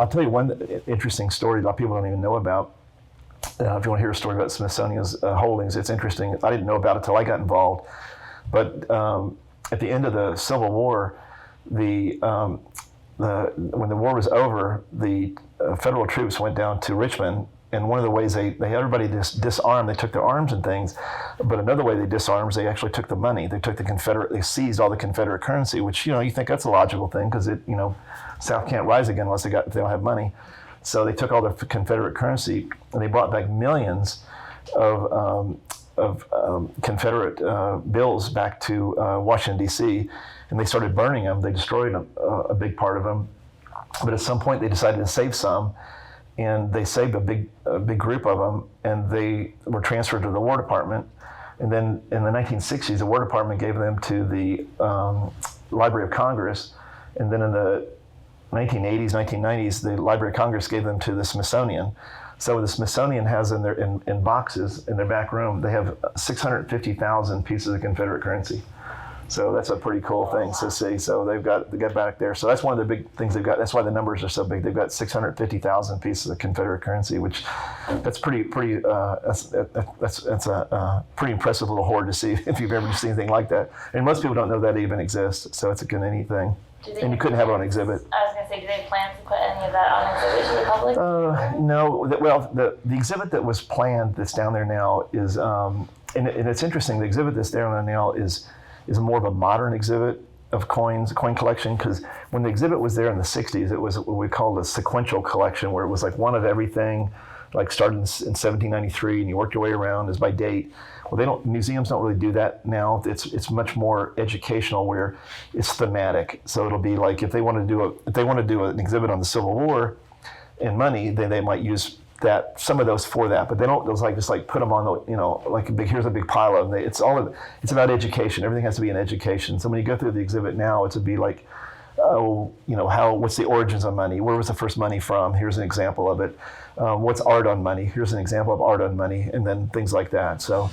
I'll tell you one interesting story that a lot of people don't even know about. If you want to hear a story about Smithsonian's holdings, it's interesting. I didn't know about it till I got involved. But at the end of the Civil War, when the war was over, the federal troops went down to Richmond, and one of the ways they everybody disarmed, they took their arms and things, but another way they disarmed is they actually took the money. They took they seized all the Confederate currency, which, you think that's a logical thing, because South can't rise again unless they don't have money. So they took all the Confederate currency and they brought back millions of Confederate bills back to Washington, D.C., and they started burning them. They destroyed a big part of them. But at some point they decided to save some, and they saved a big group of them, and they were transferred to the War Department. And then in the 1960s, the War Department gave them to the Library of Congress. And then in the 1980s, 1990s, the Library of Congress gave them to the Smithsonian. So the Smithsonian has in boxes in their back room, they have 650,000 pieces of Confederate currency. So that's a pretty cool thing to see. So they got back there. So that's one of the big things they've got. That's why the numbers are so big. They've got 650,000 pieces of Confederate currency, which that's pretty that's a pretty impressive little hoard to see if you've ever seen anything like that. And most people don't know that even exists. So it's a good neat thing. And you couldn't have it on exhibit. I was going to say, do they plan to put any of that on exhibit to the public? No. Well, the exhibit that was planned that's down there now is, and it's interesting. The exhibit that's there now is more of a modern exhibit of coin collection, because when the exhibit was there in the 60s, it was what we called a sequential collection, where it was like one of everything, like started in 1793 and you worked your way around as by date. Well, museums don't really do that now. It's much more educational, where it's thematic. So it'll be like if they want to do an exhibit on the Civil War and money, then they might use some of those for that, but they don't just put them on the, here's a big pile of them. It's about education. Everything has to be an education. So when you go through the exhibit now, it would be like, what's the origins of money? Where was the first money from? Here's an example of it. What's art on money? Here's an example of art on money, and then things like that. So.